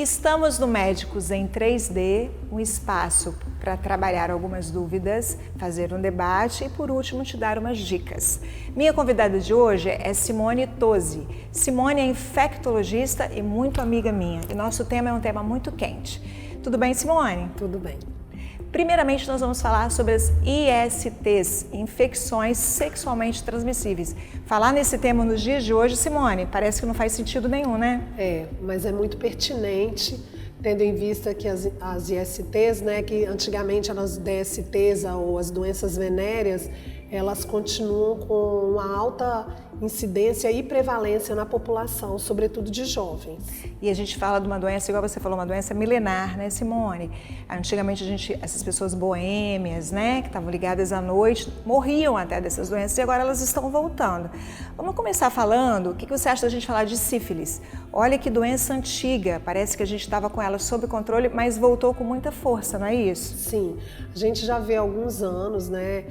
Estamos no Médicos em 3D, um espaço para trabalhar algumas dúvidas, fazer um debate e, por último, te dar umas dicas. Minha convidada de hoje é Simone Tosi. Simone é infectologista e muito amiga minha, e nosso tema é um tema muito quente. Tudo bem, Simone? Tudo bem. Primeiramente, nós vamos falar sobre as ISTs, infecções sexualmente transmissíveis. Falar nesse tema nos dias de hoje, Simone, parece que não faz sentido nenhum, né? Mas é muito pertinente, tendo em vista que as ISTs, né, que antigamente eram as DSTs ou as doenças venéreas, elas continuam com uma alta incidência e prevalência na população, sobretudo de jovens. E a gente fala de uma doença, igual você falou, uma doença milenar, né, Simone? Antigamente essas pessoas boêmias, né, que estavam ligadas à noite, morriam até dessas doenças e agora elas estão voltando. Vamos começar falando, o que você acha da gente falar de sífilis? Olha que doença antiga, parece que a gente estava com ela sob controle, mas voltou com muita força, não é isso? Sim, a gente já vê há alguns anos, né,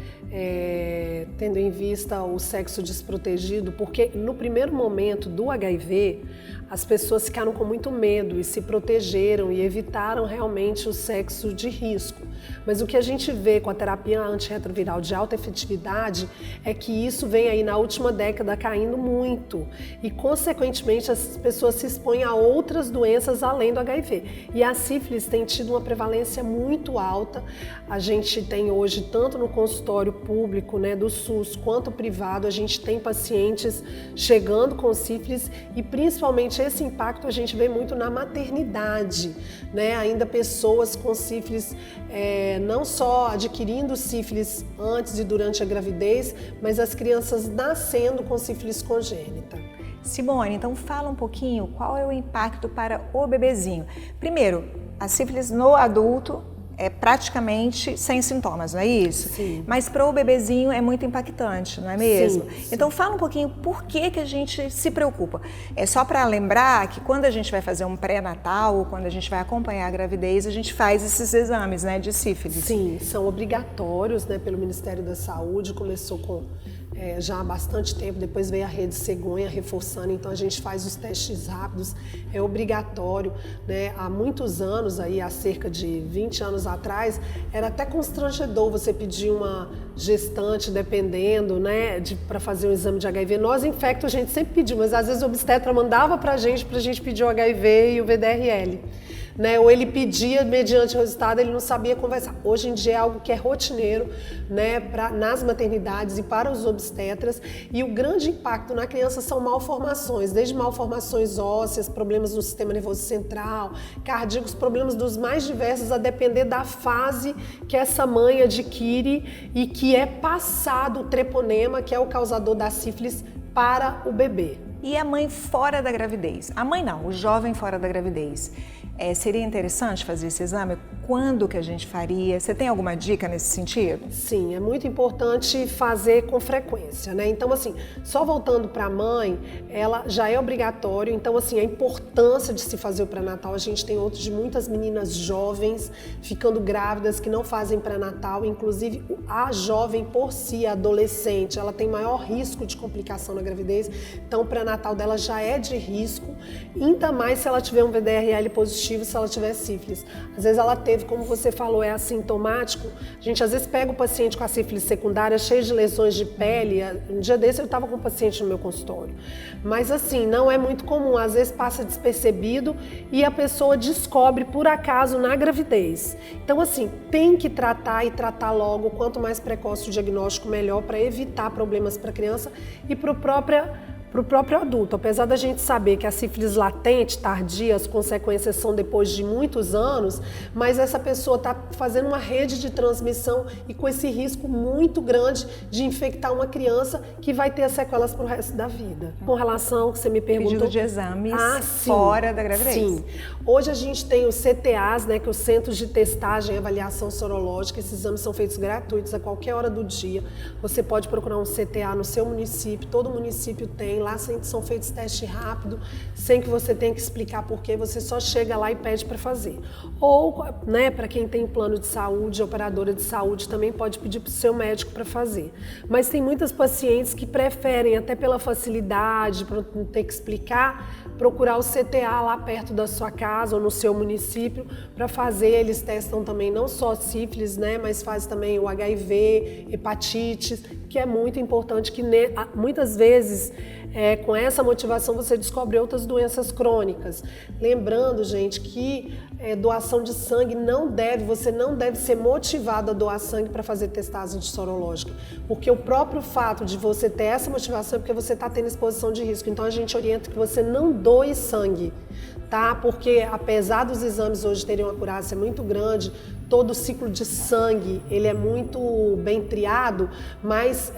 tendo em vista o sexo desprotegido, porque no primeiro momento do HIV, as pessoas ficaram com muito medo e se protegeram e evitaram realmente o sexo de risco. Mas o que a gente vê com a terapia antirretroviral de alta efetividade é que isso vem aí na última década caindo muito e, consequentemente, as pessoas se expõem a outras doenças além do HIV. E a sífilis tem tido uma prevalência muito alta. A gente tem hoje, tanto no consultório público, né, do SUS, quanto privado, a gente tem pacientes chegando com sífilis e, principalmente, esse impacto a gente vê muito na maternidade, né? Ainda pessoas com sífilis, não só adquirindo sífilis antes e durante a gravidez, mas as crianças nascendo com sífilis congênita. Simone, então fala um pouquinho qual é o impacto para o bebezinho. Primeiro, a sífilis no adulto é praticamente sem sintomas, não é isso? Sim. Mas para o bebezinho é muito impactante, não é mesmo? Sim, sim. Então fala um pouquinho por que a gente se preocupa. É só para lembrar que quando a gente vai fazer um pré-natal ou quando a gente vai acompanhar a gravidez, a gente faz esses exames, né, de sífilis. Sim, são obrigatórios, né, pelo Ministério da Saúde, começou com já há bastante tempo, depois veio a Rede Cegonha reforçando, então a gente faz os testes rápidos, é obrigatório, né? Há muitos anos, aí, há cerca de 20 anos atrás, era até constrangedor você pedir uma gestante, dependendo, né, para fazer um exame de HIV. Nós, infecto, a gente sempre pediu, mas às vezes o obstetra mandava pra gente pedir o HIV e o VDRL. Né, ou ele pedia mediante o resultado, ele não sabia conversar. Hoje em dia é algo que é rotineiro, né, nas maternidades e para os obstetras, e o grande impacto na criança são malformações, desde malformações ósseas, problemas no sistema nervoso central, cardíacos, problemas dos mais diversos, a depender da fase que essa mãe adquire e que é passado o treponema, que é o causador da sífilis, para o bebê. E a mãe fora da gravidez? A mãe não, o jovem fora da gravidez. Seria interessante fazer esse exame? Quando que a gente faria? Você tem alguma dica nesse sentido? Sim, é muito importante fazer com frequência, né? Então, assim, só voltando para a mãe, ela já é obrigatório. Então, assim, a importância de se fazer o pré-natal, a gente tem outros de muitas meninas jovens ficando grávidas que não fazem pré-natal. Inclusive, a jovem por si, a adolescente, ela tem maior risco de complicação na gravidez. Então, o pré-natal dela já é de risco, ainda mais se ela tiver um VDRL positivo, se ela tiver sífilis. Às vezes ela teve, como você falou, é assintomático. A gente às vezes pega o paciente com a sífilis secundária, cheio de lesões de pele. Um dia desse eu estava com um paciente no meu consultório. Mas assim, não é muito comum. Às vezes passa despercebido e a pessoa descobre por acaso na gravidez. Então assim, tem que tratar e tratar logo. Quanto mais precoce o diagnóstico, melhor, para evitar problemas para a criança e para o próprio adulto. Apesar da gente saber que a sífilis latente, tardia, as consequências são depois de muitos anos, mas essa pessoa está fazendo uma rede de transmissão e com esse risco muito grande de infectar uma criança que vai ter sequelas para o resto da vida. Com relação ao que você me perguntou... Pedido de exames fora da gravidez. Sim. Hoje a gente tem os CTAs, né, que é os Centros de Testagem e Avaliação Sorológica. Esses exames são feitos gratuitos a qualquer hora do dia. Você pode procurar um CTA no seu município, todo município tem. também. Lá são feitos testes rápidos, sem que você tenha que explicar por quê, você só chega lá e pede para fazer. Ou, né, para quem tem plano de saúde, operadora de saúde, também pode pedir para o seu médico para fazer. Mas tem muitas pacientes que preferem, até pela facilidade, para não ter que explicar, procurar o CTA lá perto da sua casa ou no seu município para fazer. Eles testam também não só sífilis, né, mas faz também o HIV, hepatite, que é muito importante, que muitas vezes com essa motivação você descobre outras doenças crônicas. Lembrando, gente, que doação de sangue você não deve ser motivado a doar sangue para fazer testagem sorológica, porque o próprio fato de você ter essa motivação é porque você está tendo exposição de risco. Então a gente orienta que você não doe sangue, tá? Porque apesar dos exames hoje terem uma acurácia muito grande, todo o ciclo de sangue ele é muito bem triado, mas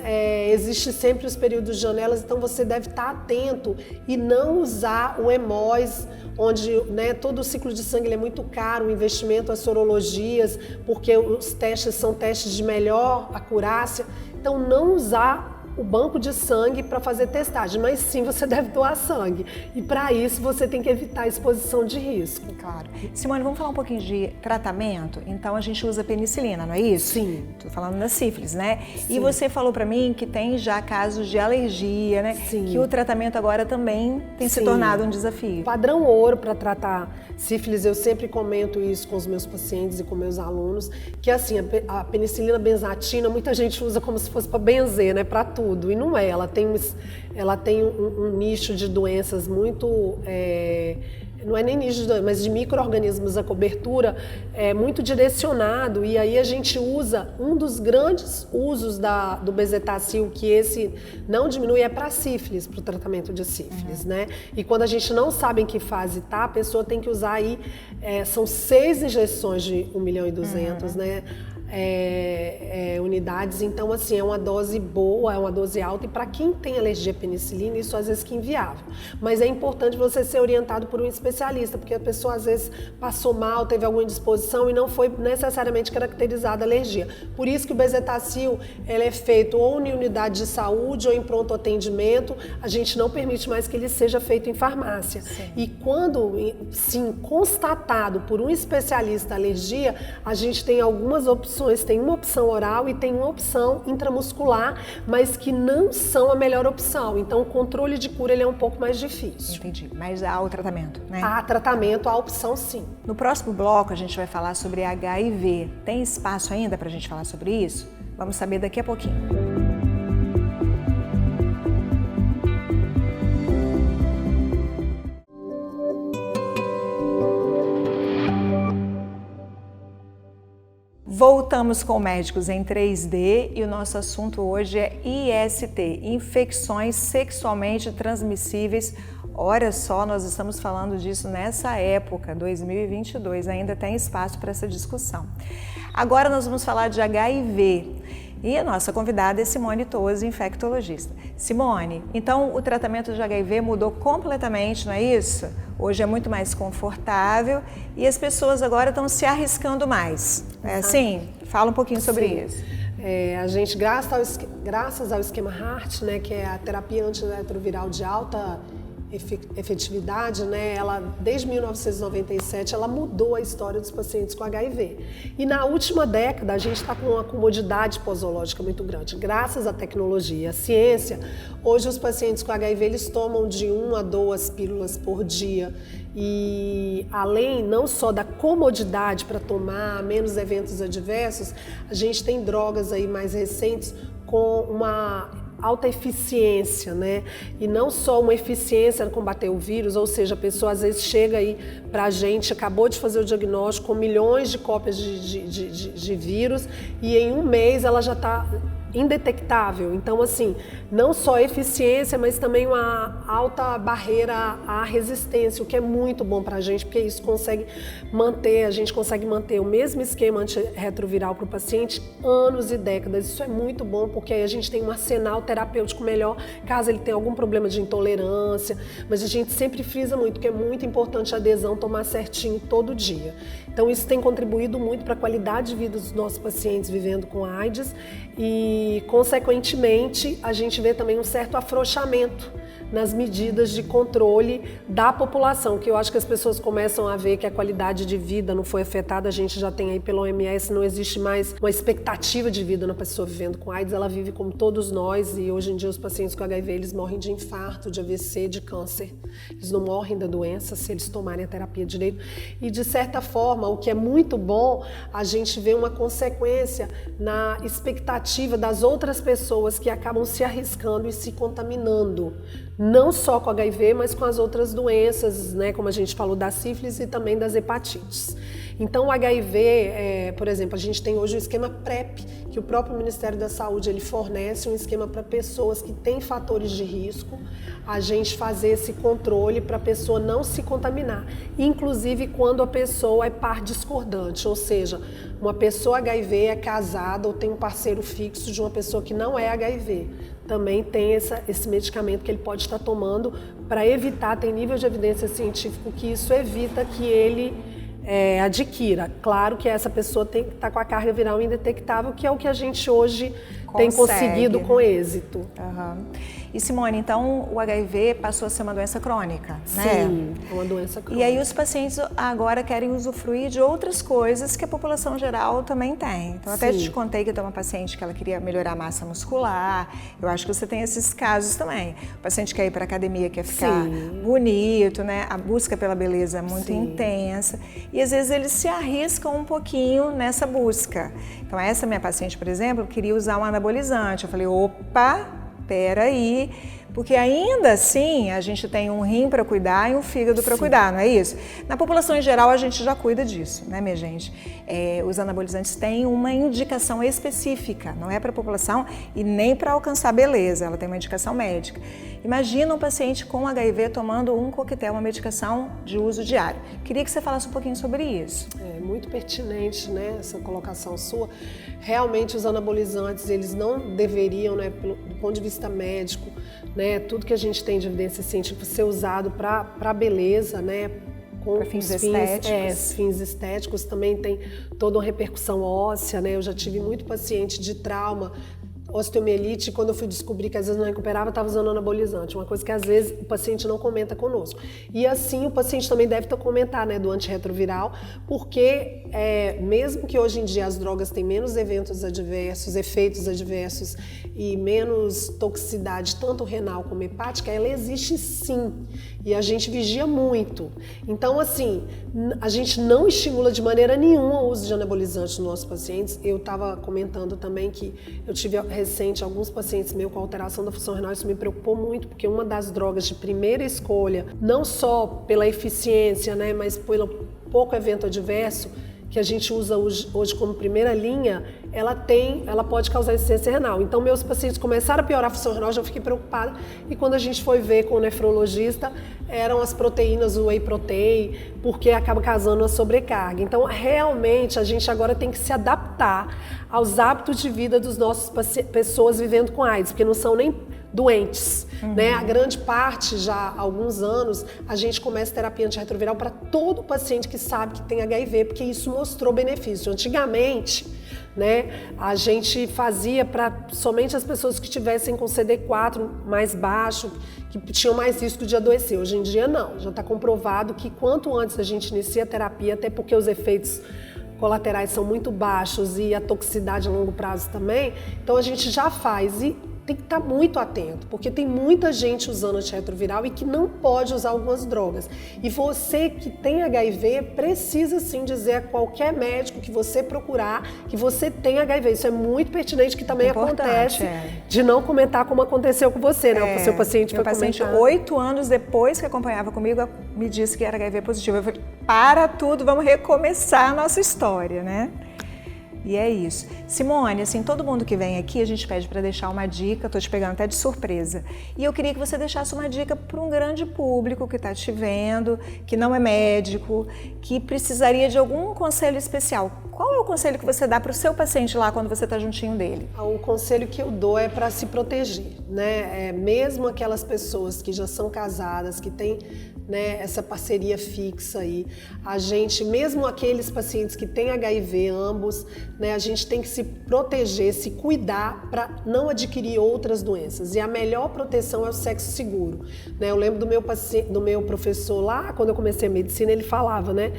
existe sempre os períodos de janelas, então você deve estar atento e não usar o hemós, onde, né, todo o ciclo de sangue ele é muito caro, o investimento, as sorologias, porque os testes são testes de melhor acurácia, então não usar o banco de sangue para fazer testagem, mas sim você deve doar sangue. E para isso você tem que evitar a exposição de risco. Claro. Simone, vamos falar um pouquinho de tratamento? Então a gente usa penicilina, não é isso? Sim. Estou falando da sífilis, né? Sim. E você falou para mim que tem já casos de alergia, né? Sim. Que o tratamento agora também tem se tornado um desafio. O padrão ouro para tratar sífilis, eu sempre comento isso com os meus pacientes e com meus alunos, que assim, a penicilina benzatina, muita gente usa como se fosse para benzer, né? Para tudo. E não é, ela tem um nicho de doenças muito, não é nem nicho de doenças, mas de micro-organismos, a cobertura é muito direcionado, e aí a gente usa, um dos grandes usos do bezetacil, que esse não diminui, é para sífilis, para o tratamento de sífilis, né? E quando a gente não sabe em que fase tá, a pessoa tem que usar aí, são 6 injeções de 1.200.000, né? Unidades, então assim, é uma dose boa, é uma dose alta, e para quem tem alergia à penicilina, isso às vezes que é inviável. Mas é importante você ser orientado por um especialista, porque a pessoa às vezes passou mal, teve alguma indisposição e não foi necessariamente caracterizada a alergia. Por isso que o bezetacil, ele é feito ou em unidade de saúde ou em pronto atendimento, a gente não permite mais que ele seja feito em farmácia. Sim. E quando, sim, constatado por um especialista a alergia, a gente tem algumas opções. Tem uma opção oral e tem uma opção intramuscular, mas que não são a melhor opção. Então, o controle de cura ele é um pouco mais difícil. Entendi. Mas há o tratamento, né? Há tratamento, há opção sim. No próximo bloco, a gente vai falar sobre HIV. Tem espaço ainda para a gente falar sobre isso? Vamos saber daqui a pouquinho. Voltamos com Médicos em 3D e o nosso assunto hoje é IST, infecções sexualmente transmissíveis. Olha só, nós estamos falando disso nessa época, 2022, ainda tem espaço para essa discussão. Agora nós vamos falar de HIV. E a nossa convidada é Simone Tosi, infectologista. Simone, então o tratamento de HIV mudou completamente, não é isso? Hoje é muito mais confortável e as pessoas agora estão se arriscando mais. É assim? Fala um pouquinho sobre isso. A gente, graças ao esquema HAART, né, que é a terapia antirretroviral de alta efetividade, né, ela, desde 1997, ela mudou a história dos pacientes com HIV. E na última década, a gente está com uma comodidade posológica muito grande. Graças à tecnologia, à ciência, hoje os pacientes com HIV, eles tomam de 1 a 2 pílulas por dia. E além não só da comodidade para tomar, menos eventos adversos, a gente tem drogas aí mais recentes com uma alta eficiência, né? E não só uma eficiência no combater o vírus, ou seja, a pessoa às vezes chega aí pra gente, acabou de fazer o diagnóstico com milhões de cópias de vírus e em um mês ela já está indetectável. Então, assim, não só eficiência, mas também uma alta barreira à resistência, o que é muito bom para a gente, porque isso a gente consegue manter o mesmo esquema antirretroviral para o paciente anos e décadas. Isso é muito bom, porque aí a gente tem um arsenal terapêutico melhor, caso ele tenha algum problema de intolerância, mas a gente sempre frisa muito, que é muito importante a adesão, tomar certinho todo dia. Então, isso tem contribuído muito para a qualidade de vida dos nossos pacientes vivendo com AIDS e e, consequentemente, a gente vê também um certo afrouxamento nas medidas de controle da população, que eu acho que as pessoas começam a ver que a qualidade de vida não foi afetada. A gente já tem aí pela OMS, não existe mais uma expectativa de vida na pessoa vivendo com AIDS, ela vive como todos nós, e hoje em dia os pacientes com HIV, eles morrem de infarto, de AVC, de câncer. Eles não morrem da doença se eles tomarem a terapia direito. E, de certa forma, o que é muito bom, a gente vê uma consequência na expectativa das outras pessoas que acabam se arriscando e se contaminando. Não só com HIV, mas com as outras doenças, né, como a gente falou da sífilis e também das hepatites. Então o HIV, por exemplo, a gente tem hoje o esquema PrEP, que o próprio Ministério da Saúde ele fornece um esquema para pessoas que têm fatores de risco, a gente fazer esse controle para a pessoa não se contaminar, inclusive quando a pessoa é par discordante, ou seja, uma pessoa HIV é casada ou tem um parceiro fixo de uma pessoa que não é HIV. Também tem esse medicamento que ele pode estar tomando para evitar, tem nível de evidência científico que isso evita que ele adquira. Claro que essa pessoa tem que estar com a carga viral indetectável, que é o que a gente hoje tem conseguido com êxito. Uhum. E Simone, então o HIV passou a ser uma doença crônica, né? Sim, é uma doença crônica. E aí os pacientes agora querem usufruir de outras coisas que a população geral também tem. Então até te contei que eu tenho uma paciente que ela queria melhorar a massa muscular. Eu acho que você tem esses casos também. O paciente quer ir para a academia, quer ficar bonito, né? A busca pela beleza é muito intensa. E às vezes eles se arriscam um pouquinho nessa busca. Então essa minha paciente, por exemplo, queria usar um anabolizante. Eu falei, opa, peraí, porque ainda assim a gente tem um rim para cuidar e um fígado para cuidar, não é isso? Na população em geral a gente já cuida disso, né, minha gente? Os anabolizantes têm uma indicação específica, não é para a população e nem para alcançar beleza, ela tem uma indicação médica. Imagina um paciente com HIV tomando um coquetel, uma medicação de uso diário. Queria que você falasse um pouquinho sobre isso. É muito pertinente, né, essa colocação sua. Realmente os anabolizantes, eles não deveriam, né, do ponto de vista médico, né, tudo que a gente tem de evidência científica ser usado para beleza, né, com fins estéticos. Fins estéticos também tem toda uma repercussão óssea, né? Eu já tive muito paciente de trauma, osteomielite, quando eu fui descobrir que às vezes não recuperava, estava usando anabolizante, uma coisa que às vezes o paciente não comenta conosco. E assim o paciente também deve comentar, né, do antirretroviral, porque mesmo que hoje em dia as drogas têm menos efeitos adversos e menos toxicidade, tanto renal como hepática, ela existe sim, e a gente vigia muito. Então, assim, a gente não estimula de maneira nenhuma o uso de anabolizantes nos nossos pacientes. Eu estava comentando também que eu tive recente alguns pacientes meus com alteração da função renal, isso me preocupou muito, porque uma das drogas de primeira escolha, não só pela eficiência, né, mas pelo pouco evento adverso, que a gente usa hoje como primeira linha, ela pode causar insuficiência renal. Então, meus pacientes começaram a piorar a função renal, já fiquei preocupada. E quando a gente foi ver com o nefrologista, eram as proteínas, o whey protein, porque acaba causando uma sobrecarga. Então, realmente, a gente agora tem que se adaptar aos hábitos de vida dos nossos pessoas vivendo com AIDS, porque não são nem doentes, né? A grande parte, já há alguns anos, a gente começa terapia antirretroviral para todo paciente que sabe que tem HIV, porque isso mostrou benefício. Antigamente, né, a gente fazia para somente as pessoas que tivessem com CD4 mais baixo, que tinham mais risco de adoecer. Hoje em dia não, já está comprovado que quanto antes a gente inicia a terapia, até porque os efeitos colaterais são muito baixos e a toxicidade a longo prazo também, então a gente já faz e tem que estar muito atento, porque tem muita gente usando antirretroviral e que não pode usar algumas drogas. E você que tem HIV precisa sim dizer a qualquer médico que você procurar que você tem HIV. Isso é muito pertinente, que também acontece de não comentar como aconteceu com você, né? O seu paciente foi comentar. 8 anos depois que acompanhava comigo, me disse que era HIV positivo. Eu falei, para tudo, vamos recomeçar a nossa história, né? E é isso. Simone, assim, todo mundo que vem aqui, a gente pede para deixar uma dica, tô te pegando até de surpresa. E eu queria que você deixasse uma dica para um grande público que está te vendo, que não é médico, que precisaria de algum conselho especial. Qual é o conselho que você dá para o seu paciente lá quando você está juntinho dele? O conselho que eu dou é para se proteger, né? Mesmo aquelas pessoas que já são casadas, que têm, né, essa parceria fixa aí, a gente, mesmo aqueles pacientes que têm HIV, ambos, né? A gente tem que se proteger, se cuidar para não adquirir outras doenças. E a melhor proteção é o sexo seguro, né? Eu lembro do meu professor lá, quando eu comecei a medicina, ele falava, né,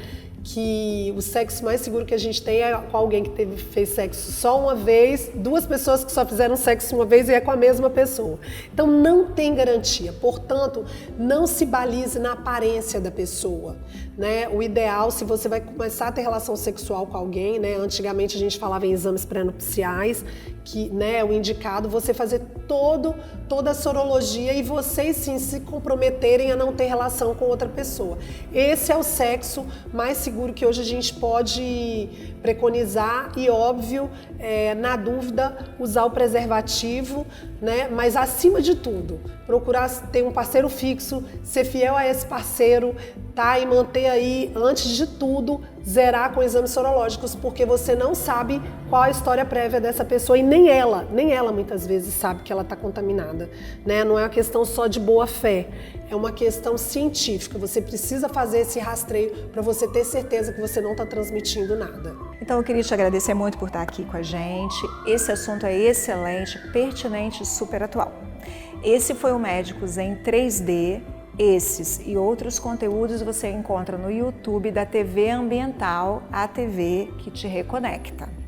que o sexo mais seguro que a gente tem é com alguém que fez sexo só uma vez, duas pessoas que só fizeram sexo uma vez e é com a mesma pessoa. Então não tem garantia, portanto, não se balize na aparência da pessoa, né? O ideal, se você vai começar a ter relação sexual com alguém, né? Antigamente a gente falava em exames pré-nupciais, que, né, o indicado você fazer toda a sorologia e vocês sim se comprometerem a não ter relação com outra pessoa. Esse é o sexo mais seguro que hoje a gente pode preconizar e, óbvio, na dúvida, usar o preservativo, né? Mas acima de tudo, procurar ter um parceiro fixo, ser fiel a esse parceiro, tá? E manter aí, antes de tudo, zerar com exames sorológicos, porque você não sabe qual a história prévia dessa pessoa e nem ela muitas vezes sabe que ela está contaminada, né? Não é uma questão só de boa fé, é uma questão científica. Você precisa fazer esse rastreio para você ter certeza que você não está transmitindo nada. Então eu queria te agradecer muito por estar aqui com a gente. Esse assunto é excelente, pertinente e super atual. Esse foi o Médicos em 3D. Esses e outros conteúdos você encontra no YouTube da TV Ambiental, a TV que te reconecta.